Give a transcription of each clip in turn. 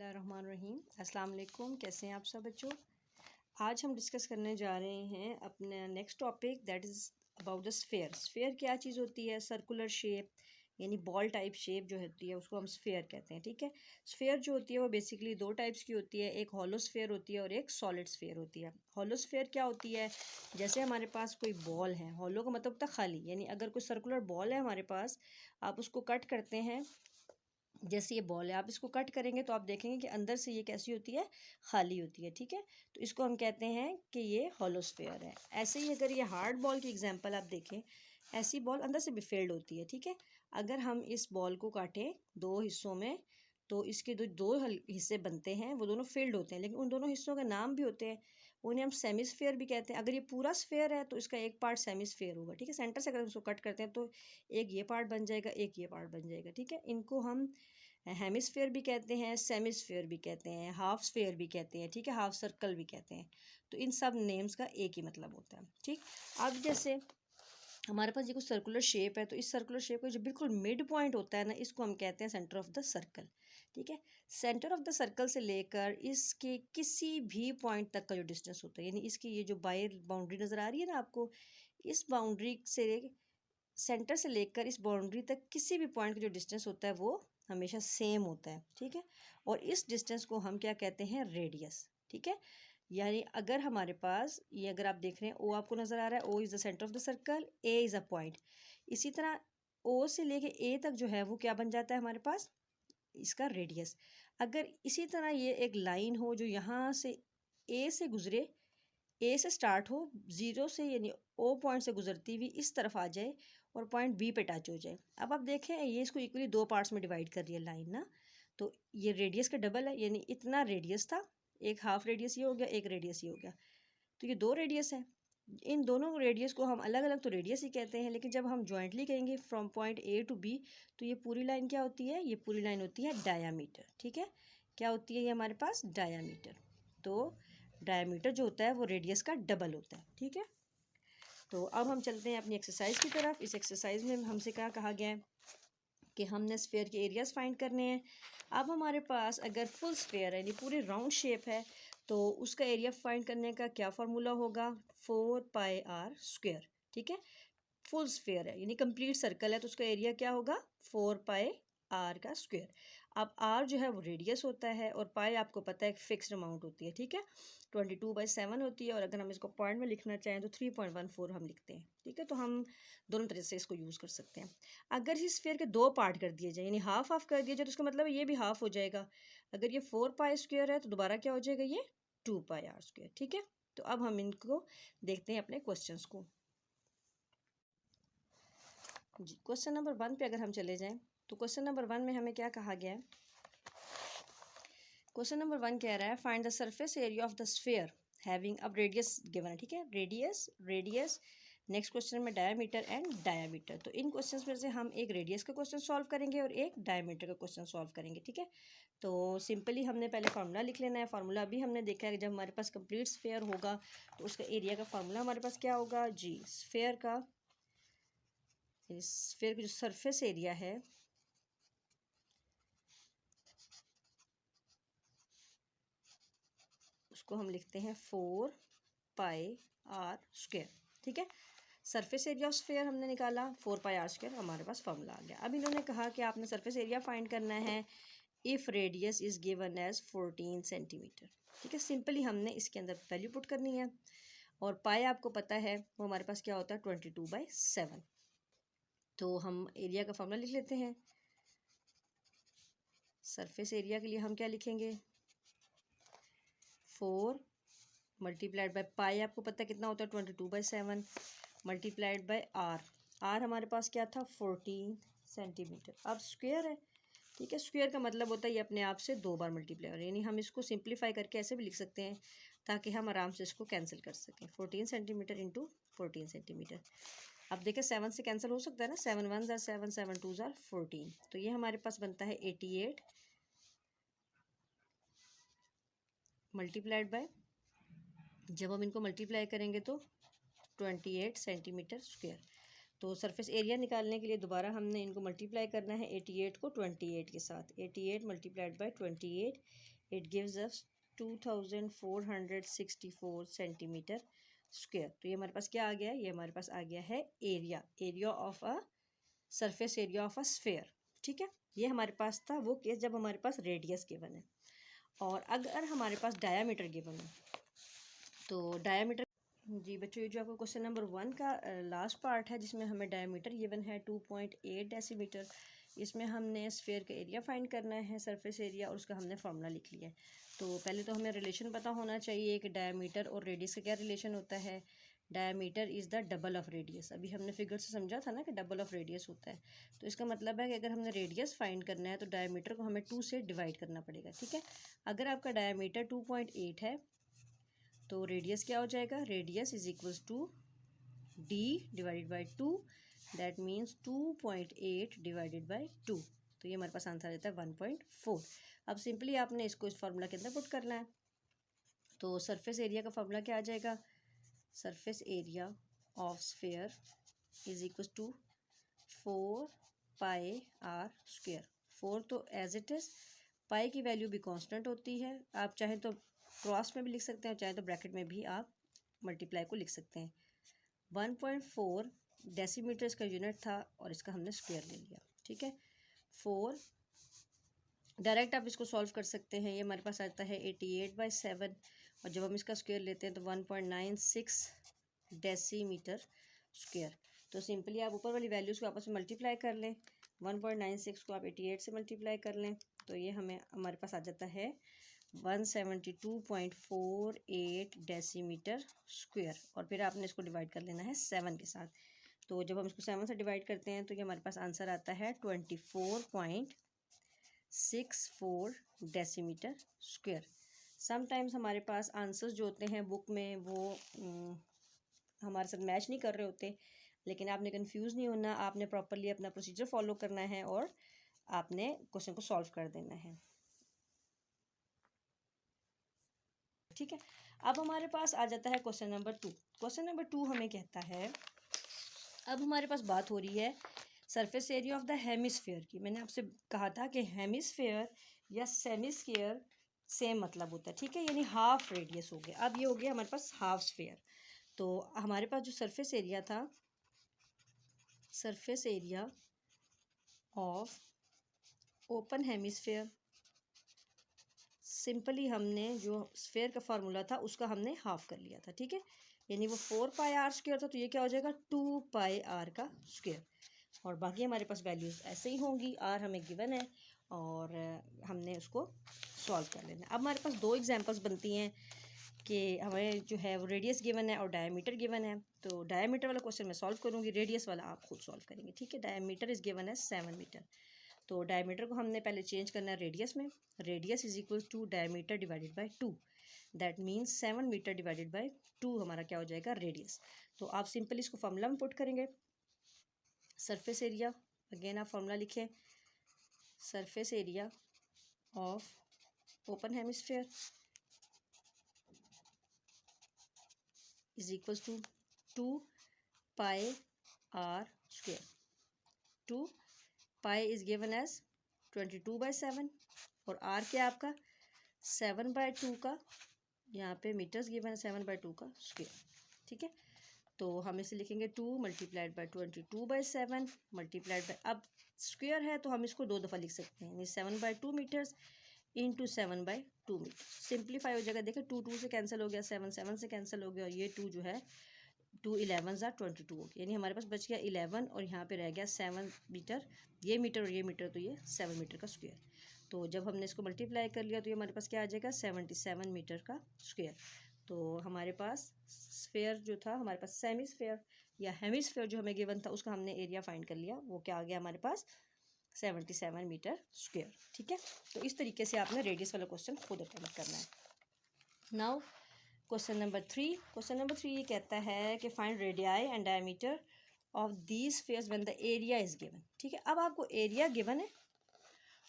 बिस्मिल्लाहिर्रहमानिर्रहीम। अस्सलाम वालेकुम। कैसे हैं आप सब बच्चों? आज हम डिस्कस करने जा रहे हैं अपने next topic that is about the sphere. Sphere क्या चीज़ होती है? सर्कुलर शेप यानी बॉल टाइप शेप जो होती है उसको हम स्फेयर कहते हैं। ठीक है, स्फेयर जो होती है वो बेसिकली दो टाइप्स की होती है, एक हॉलो स्फेयर होती है और एक सॉलिड स्फेयर होती है। हॉलो स्फेयर क्या होती है? जैसे हमारे पास कोई बॉल है, हॉलो का मतलब होता है खाली, यानी अगर कोई सर्कुलर बॉल है हमारे पास, आप उसको कट करते हैं, जैसे ये बॉल है आप इसको कट करेंगे तो आप देखेंगे कि अंदर से ये कैसी होती है, खाली होती है। ठीक है, तो इसको हम कहते हैं कि ये हॉलो स्फेयर है। ऐसे ही अगर ये हार्ड बॉल की एग्जांपल आप देखें, ऐसी बॉल अंदर से भी फिल्ड होती है। ठीक है, अगर हम इस बॉल को काटें दो हिस्सों में तो इसके जो दो हिस्से बनते हैं वो दोनों फिल्ड होते हैं, लेकिन उन दोनों हिस्सों के नाम भी होते हैं, उन्हें हम सेमी स्फेयर भी कहते हैं। अगर ये पूरा स्फेयर है तो इसका एक पार्ट सेमी स्फेयर होगा। ठीक है, सेंटर से अगर हम उसको कट करते हैं तो एक ये पार्ट बन जाएगा, एक ये पार्ट बन जाएगा। ठीक है, इनको हम हेमिस्फेयर भी कहते हैं, सेमिस्फेयर भी कहते हैं, हाफ स्फेयर भी कहते हैं। ठीक है, हाफ सर्कल भी कहते हैं। तो इन सब नेम्स का एक ही मतलब होता है। ठीक, अब जैसे हमारे पास ये कुछ सर्कुलर शेप है, तो इस सर्कुलर शेप का जो बिल्कुल मिड पॉइंट होता है ना, इसको हम कहते हैं सेंटर ऑफ द सर्कल। ठीक है, सेंटर ऑफ द सर्कल से लेकर इसके किसी भी पॉइंट तक का जो डिस्टेंस होता है, यानी इसकी ये जो बाहर बाउंड्री नज़र आ रही है ना आपको, इस बाउंड्री से सेंटर से लेकर इस बाउंड्री तक किसी भी पॉइंट का जो डिस्टेंस होता है वो हमेशा सेम होता है। ठीक है, और इस डिस्टेंस को हम क्या कहते हैं? रेडियस। ठीक है, यानी अगर हमारे पास ये, अगर आप देख रहे हैं ओ आपको नज़र आ रहा है, O is the centre of the circle, A is a point. इसी तरह ओ से लेके ए तक जो है वो क्या बन जाता है हमारे पास? इसका रेडियस। अगर इसी तरह ये एक लाइन हो जो यहाँ से ए से गुजरे, ए से स्टार्ट हो, ज़ीरो से यानी ओ पॉइंट से गुजरती हुई इस तरफ आ जाए और पॉइंट बी पे टच हो जाए। अब आप देखें ये इसको इक्वली दो पार्ट्स में डिवाइड कर रही है लाइन ना, तो ये रेडियस का डबल है, यानी इतना रेडियस था, एक हाफ रेडियस ये हो गया, एक रेडियस ये हो गया, तो ये दो रेडियस है। इन दोनों रेडियस को हम अलग अलग तो रेडियस ही कहते हैं, लेकिन जब हम जॉइंटली कहेंगे from point A to B, तो ये पूरी लाइन क्या होती है? ये पूरी लाइन होती है डायामीटर। ठीक है, क्या होती है ये हमारे पास? डायामीटर। तो डायामीटर जो होता है वो रेडियस का डबल होता है। ठीक है, तो अब हम चलते हैं अपनी एक्सरसाइज की तरफ। इस एक्सरसाइज में हमसे क्या कहा गया है कि हमने स्फेयर के एरियाज फाइंड करने हैं। अब हमारे पास अगर फुल स्फेयर है यानी पूरे राउंड शेप है, तो उसका एरिया फाइंड करने का क्या फार्मूला होगा? 4πr²। ठीक है, फुल स्फेयर है यानी कंप्लीट सर्कल है, तो उसका एरिया क्या होगा? 4πr²। अब आर जो है वो रेडियस होता है और पाई आपको पता है एक फिक्स्ड अमाउंट होती है। ठीक है, 22/7 होती है, और अगर हम इसको पॉइंट में लिखना चाहें तो 3.14 हम लिखते हैं। ठीक है, तो हम दोनों तरह से इसको यूज़ कर सकते हैं। अगर इस स्फेयर के दो पार्ट कर दिए जाए यानी हाफ हाफ कर दिया जाए, तो उसका मतलब ये भी हाफ हो जाएगा। अगर ये 4π² है तो दोबारा क्या हो जाएगा? ये 2πr²। ठीक है, तो अब हम इनको देखते हैं अपने क्वेश्चंस को। जी, क्वेश्चन नंबर 1 पे अगर हम चले जाएं, तो क्वेश्चन नंबर 1 में हमें क्या कहा गया है? क्वेश्चन नंबर 1 कह रहा है find the surface area of the sphere having, अब रेडियस गिवन है। ठीक है, रेडियस रेडियस, नेक्स्ट क्वेश्चन में डायामीटर एंड डायामीटर। तो इन क्वेश्चंस में से हम एक रेडियस का क्वेश्चन सॉल्व करेंगे और एक डायामीटर का क्वेश्चन सॉल्व करेंगे। ठीक है, तो सिंपली हमने पहले फार्मूला लिख लेना है। फार्मूला अभी हमने देखा है कि जब हमारे पास कंप्लीट स्फेयर होगा तो उसका एरिया का फार्मूला हमारे पास क्या होगा? जी, स्फेयर का, स्फेयर का जो सरफेस एरिया है उसको हम लिखते हैं 4πr²। ठीक है, सरफेस एरिया ऑफ स्फेयर हमने निकाला, 4πr², हमारे पास फॉर्मूला आ गया। अब इन्होंने कहा कि आपने सरफेस एरिया फाइंड करना है if radius is given as 14 centimetre. ठीक है, सिंपली हमने इसके अंदर वैल्यू पुट करनी है, और पाई आपको पता है वो हमारे पास क्या होता है? 22/7। तो हम एरिया का फॉर्मूला लिख लेते हैं। सरफेस एरिया के लिए हम क्या लिखेंगे? 4 मल्टीप्लाइड बाय पाई, आपको पता है कितना होता है? 22/7 मल्टीप्लाइड बाय आर। आर हमारे पास क्या था? 14 सेंटीमीटर। अब स्क्वायर है। ठीक है, स्क्वायर का मतलब होता है ये अपने आप से दो बार मल्टीप्लाई हो रहा है, यानी हम इसको सिंप्लीफाई करके ऐसे भी लिख सकते हैं ताकि हम आराम से इसको कैंसिल कर सकें। 14 सेंटीमीटर इंटू 14 सेंटीमीटर। अब देखें 7 से कैंसिल हो सकता है ना, 7 1 ज़ार 7, 7 2 ज़ार 14, तो ये हमारे पास बनता है 88 मल्टीप्लाइड बाय, जब हम इनको मल्टीप्लाई करेंगे तो 28 सेंटीमीटर स्क्वायर। तो सरफेस एरिया निकालने के लिए दोबारा हमने इनको मल्टीप्लाई करना है 88 को 28 के साथ। 88 multiplied by 28 it gives us 2464 centimetre square. तो ये हमारे पास क्या आ गया है, ये हमारे पास आ गया है area of a surface area of a sphere. ठीक है, ये हमारे पास था वो केस जब हमारे पास रेडियस गिवन है। और अगर हमारे पास डायामीटर गिवन है तो डायामीटर, जी बच्चों ये जो आपको क्वेश्चन नंबर 1 का लास्ट पार्ट है जिसमें हमें डायमीटर गिवन है 2.8 डेसीमीटर। इसमें हमने स्फेयर का एरिया फाइंड करना है, सरफेस एरिया, और उसका हमने फार्मूला लिख लिया है। तो पहले तो हमें रिलेशन पता होना चाहिए कि डायमीटर और रेडियस का क्या रिलेशन होता है। Diameter is the double of radius. अभी हमने फिगर से समझा था ना कि डबल ऑफ रेडियस होता है। तो इसका मतलब है कि अगर हमने रेडियस फाइंड करना है तो डायमीटर को हमें 2 से डिवाइड करना पड़ेगा। ठीक है, अगर आपका डायमीटर 2.8 है तो रेडियस क्या हो जाएगा, radius is equals to D divided by 2, that means 2.8 divided by 2। तो ये हमारे पास आंसर रहता है 1.4। अब सिंपली आपने इसको इस फार्मूला के अंदर पुट करना है। तो सरफेस एरिया का फार्मूला क्या आ जाएगा, surface area of sphere is equals to 4 pi R square. 4 तो एज इट इज़, पाई की वैल्यू भी कांस्टेंट होती है। आप चाहें तो क्रॉस में भी लिख सकते हैं, चाहे तो ब्रैकेट में भी आप मल्टीप्लाई को लिख सकते हैं। 1.4 डेसीमीटर इसका यूनिट था और इसका हमने स्क्वायर ले लिया। ठीक है, 4 डायरेक्ट आप इसको सॉल्व कर सकते हैं। ये हमारे पास आता है 88/7 और जब हम इसका स्क्वायर लेते हैं तो 1.96 डेसीमीटर स्क्वायर। तो सिंपली आप ऊपर वाली वैल्यूज़ को आपस में मल्टीप्लाई कर लें। 1.96 को आप 88 से मल्टीप्लाई कर लें तो ये हमारे पास आ जाता है 172.48 डेसीमीटर स्क्वायर। और फिर आपने इसको डिवाइड कर लेना है 7 के साथ। तो जब हम इसको 7 से डिवाइड करते हैं तो ये हमारे पास आंसर आता है 24.64 डेसीमीटर स्क्वायर। समटाइम्स हमारे पास आंसर्स जो होते हैं बुक में वो हमारे साथ मैच नहीं कर रहे होते, लेकिन आपने कंफ्यूज नहीं होना, आपने प्रॉपरली अपना प्रोसीजर फॉलो करना है और आपने क्वेश्चन को सॉल्व कर देना है। ठीक है, अब हमारे पास आ जाता है क्वेश्चन नंबर 2। क्वेश्चन नंबर 2 हमें कहता है, अब हमारे पास बात हो रही है surface area of the hemisphere की। मैंने आपसे कहा था कि हेमिस्फेयर या सेमिस्फेयर सेम मतलब होता है। ठीक है, यानी हाफ रेडियस हो गया। अब ये हो गया हमारे पास हाफ स्फेयर। तो हमारे पास जो सरफेस एरिया था, surface area of open hemisphere, simply हमने जो स्फेयर का फार्मूला था उसका हमने हाफ कर लिया था। ठीक है, यानी वो 4 पाई आर स्क्वायर था, तो ये क्या हो जाएगा 2 पाई आर का स्क्वायर। और बाकी हमारे पास वैल्यूज़ ऐसे ही होंगी, आर हमें गिवन है और हमने उसको सॉल्व कर लेना। अब हमारे पास 2 एग्जांपल्स बनती हैं कि हमें जो है वो रेडियस गिवन है और डायमीटर गिवन है। तो डायमीटर वाला क्वेश्चन मैं सॉल्व करूँगी, रेडियस वाला आप खुद सॉल्व करेंगे। ठीक है, डायमीटर इज़ गिवन है 7 मीटर। तो डायमीटर को हमने पहले चेंज करना है रेडियस में। Radius is equal to diameter divided by 2, that means 7 metre divided by 2 हमारा क्या हो जाएगा, रेडियस। तो आप सिंपल इसको फॉर्मूला में पुट करेंगे। सरफेस एरिया, अगेन आप फॉर्मूला लिखें, surface area of open hemisphere is equal to 2 pi R square. 2 pi is given as 22/7 और आर क्या आपका 7/2 का, यहाँ पे मीटर्स गिवन है 7/2 का स्क्वायर। ठीक है, तो हम इसे लिखेंगे 2 मल्टीप्लाइड बाई 22/7 मल्टीप्लाइड बाई, अब स्क्वायर है तो हम इसको 2 दफ़ा लिख सकते हैं, यानी 7/2 मीटर्स इंटू 7/2 मीटर। सिंप्लीफाई हो जाएगा, देखिए 2 से कैंसिल हो गया, 7 से कैंसिल हो गया और ये 2 जो है 2 11 22 हो गया, यानी हमारे पास बच गया 11 और यहाँ पे रह गया 7 मीटर। ये मीटर और ये मीटर तो ये 7 मीटर का स्क्वायर। तो जब हमने इसको मल्टीप्लाई कर लिया तो ये हमारे पास क्या आ जाएगा 77 मीटर का स्क्वायर। तो हमारे पास स्फेयर जो था, हमारे पास सेमी स्फेयर या हेमिस्फेयर जो हमें गिवन था उसका हमने एरिया फाइंड कर लिया, वो क्या आ गया हमारे पास 77 मीटर स्क्वायर। ठीक है, तो इस तरीके से आपने रेडियस वाला क्वेश्चन खुद अटेम्प्ट करना है। Now question number 3। Question number 3 ये कहता है कि find radii and diameter of these spheres when the area is given. ठीक है, अब आपको एरिया गिवन है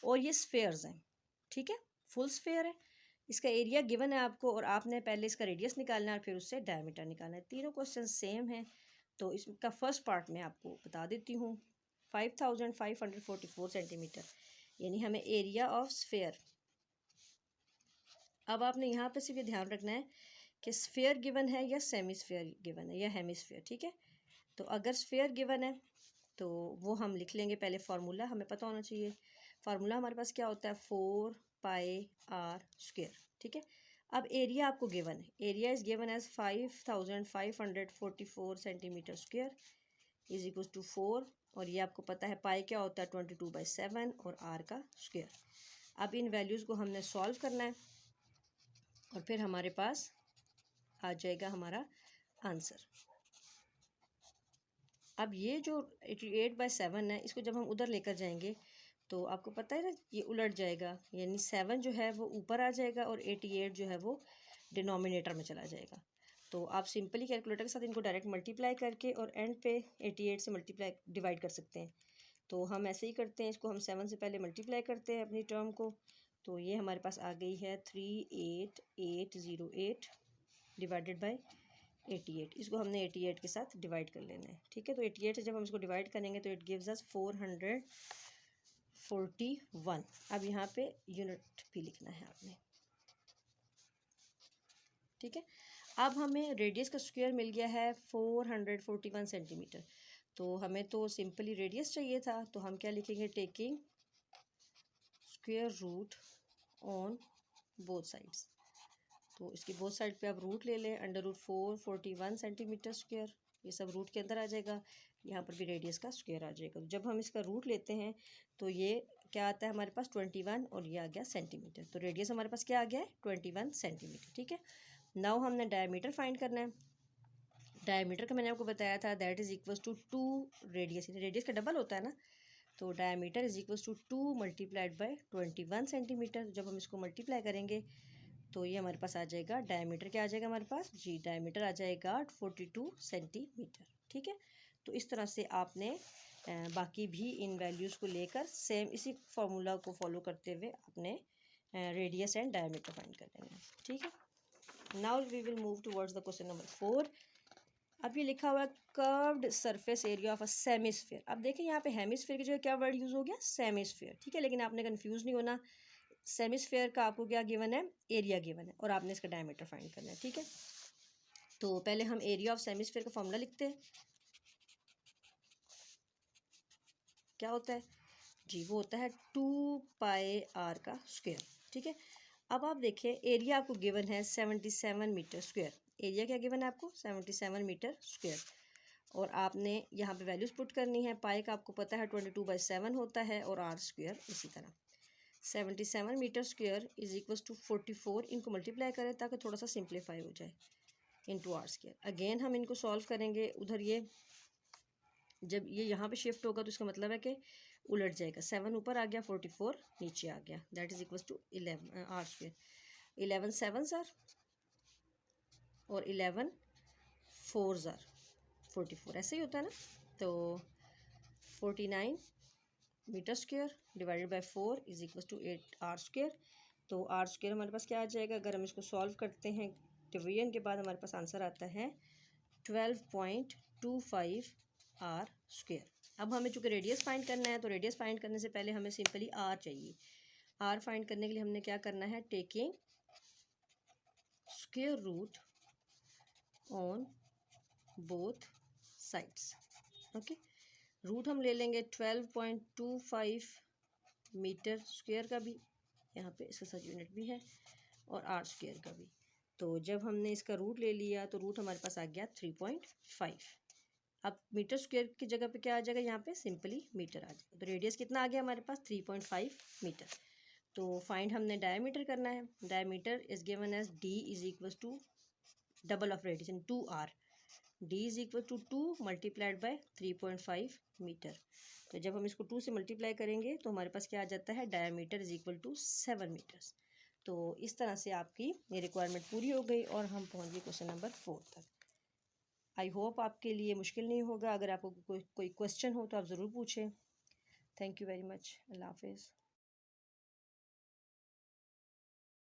और ये स्फेयर्स हैं। ठीक है, फुल स्फेयर है, इसका एरिया गिवन है आपको और आपने पहले इसका रेडियस निकालना है और फिर उससे डायमीटर निकालना है। तीनों क्वेश्चन सेम हैं। तो इसका फर्स्ट पार्ट मैं आपको बता देती हूँ। 5544 सेंटीमीटर, यानी हमें एरिया ऑफ स्फेयर अब आपने यहाँ पे सिर्फ ये ध्यान रखना है कि स्फेयर गिवन है या सेमी स्फेयर गिवन है या हेमिस्फेयर, ठीक है। तो अगर स्फेयर गिवन है तो वो हम लिख लेंगे पहले फार्मूला, हमें पता होना चाहिए। फार्मूला हमारे पास क्या होता है, 4πr², ठीक है। अब एरिया आपको गिवन है, area is given as 5544 centimetre square is equal to 4, और ये आपको पता है पाई क्या होता है 22/7 और आर का स्क्वायर। अब इन वैल्यूज़ को हमने सॉल्व करना है और फिर हमारे पास आ जाएगा हमारा आंसर। अब ये जो 88/7 है, इसको जब हम उधर लेकर जाएंगे तो आपको पता है ना ये उलट जाएगा, यानी 7 जो है वो ऊपर आ जाएगा और 88 जो है वो डिनोमिनेटर में चला जाएगा। तो आप सिंपली कैलकुलेटर के साथ इनको डायरेक्ट मल्टीप्लाई करके और एंड पे 88 से मल्टीप्लाई डिवाइड कर सकते हैं। तो हम ऐसे ही करते हैं, इसको हम 7 से पहले मल्टीप्लाई करते हैं अपनी टर्म को। तो ये हमारे पास आ गई है 38808 डिवाइडेड बाई 88। इसको हमने 88 के साथ डिवाइड कर लेना है, ठीक है। तो 88 से जब हम इसको डिवाइड करेंगे तो इट गिव्स अस 441। अब यहाँ पे यूनिट भी लिखना है आपने, ठीक है। अब हमें रेडियस का स्क्वायर मिल गया है 441 सेंटीमीटर। तो हमें तो सिंपली रेडियस चाहिए था, तो हम क्या लिखेंगे, taking square root on both sides. तो इसकी बोथ साइड पे आप रूट ले लें, √441 सेंटीमीटर स्क्वायर, ये सब रूट के अंदर आ जाएगा। यहाँ पर भी रेडियस का स्क्वायर आ जाएगा। तो जब हम इसका रूट लेते हैं तो ये क्या आता है हमारे पास 21, और ये आ गया सेंटीमीटर। तो रेडियस हमारे पास क्या आ गया है 21 सेंटीमीटर, ठीक है। नाउ हमने डायमीटर फाइंड करना है। डायमीटर का मैंने आपको बताया था that is equal to 2 radius, radius का डबल होता है ना। तो diameter is equal to 2 multiplied by 21 centimetre. जब हम इसको मल्टीप्लाई करेंगे तो ये हमारे पास आ जाएगा डायमीटर, क्या आ जाएगा हमारे पास जी, डायमीटर आ जाएगा 42 सेंटीमीटर, ठीक है। तो इस तरह से आपने बाकी भी इन वैल्यूज़ को लेकर सेम इसी फार्मूला को फॉलो करते हुए अपने रेडियस एंड डायमीटर फाइंड कर लेना है, ठीक है। Now we will move towards the question number 4। अब ये लिखा हुआ है curved surface area of a hemisphere. अब देखें यहाँ पे हेमिस्फेयर की जगह क्या वर्ड यूज़ हो गया, सेमीस्फेयर, ठीक है। लेकिन आपने कंफ्यूज नहीं होना, सेमीस्फेयर का आपको क्या गिवन है, एरिया गिवन है, और आपने इसका डायमीटर फाइंड करना है, ठीक है। तो पहले हम एरिया ऑफ सेमीस्फेयर का फॉर्मूला लिखते हैं। क्या होता है जी, वो होता है 2πr का स्क्वायर, ठीक है। अब आप देखें एरिया आपको गिवन है 77 मीटर स्क्वायर। एरिया क्या गिवन है आपको 77 मीटर स्क्वायर, और आपने यहाँ पे वैल्यूज़ पुट करनी है। पाई का आपको पता है 22/7 होता है, और आर स्क्वायर इसी तरह 77 metre square is equal to 44। इनको मल्टीप्लाई करें ताकि थोड़ा सा सिंप्लीफाई हो जाए, इंटू आर स्क्वायर। अगेन हम इनको सॉल्व करेंगे उधर, ये जब ये यहाँ पे शिफ्ट होगा तो इसका मतलब है कि उलट जाएगा, 7 ऊपर आ गया 44 नीचे आ गया, that is equal to 11 R square. 11 7 R और 11 4 आर 44, ऐसे ही होता है ना। तो 49 metre square divided by 4 is equal to 8 R square. तो आर स्क्वायर हमारे पास क्या आ जाएगा, अगर हम इसको सॉल्व करते हैं डिवीजन के बाद हमारे पास आंसर आता है 12.25 आर स्क्वायर। अब हमें चूँकि रेडियस फाइंड करना है तो रेडियस फाइंड करने से पहले हमें सिंपली आर चाहिए। आर फाइंड करने के लिए हमने क्या करना है, taking square root on both sides, okay. Root हम ले लेंगे 12.25 मीटर स्क्वायर का भी, यहाँ पे इसका साथ यूनिट भी है, और आर स्क्वायर का भी। तो जब हमने इसका रूट ले लिया तो रूट हमारे पास आ गया 3.5। अब मीटर स्क्वायर की जगह पे क्या आ जाएगा, यहाँ पे सिंपली मीटर आ जाएगा। तो रेडियस कितना आ गया हमारे पास 3.5 मीटर। तो फाइंड हमने डायमीटर करना है। Diameter is given as D is equal to double of radius in 2r, d is equal to 2 multiplied by 3.5 metre. तो जब हम इसको 2 से मल्टीप्लाई करेंगे तो हमारे पास क्या आ जाता है, diameter is equal to 7 metres. तो इस तरह से आपकी ये रिक्वायरमेंट पूरी हो गई और हम पहुंच गए क्वेश्चन नंबर 4 तक। आई होप आपके लिए मुश्किल नहीं होगा। अगर आपको कोई क्वेश्चन हो तो आप ज़रूर पूछें। Thank you very much. अल्लाह हाफिज़।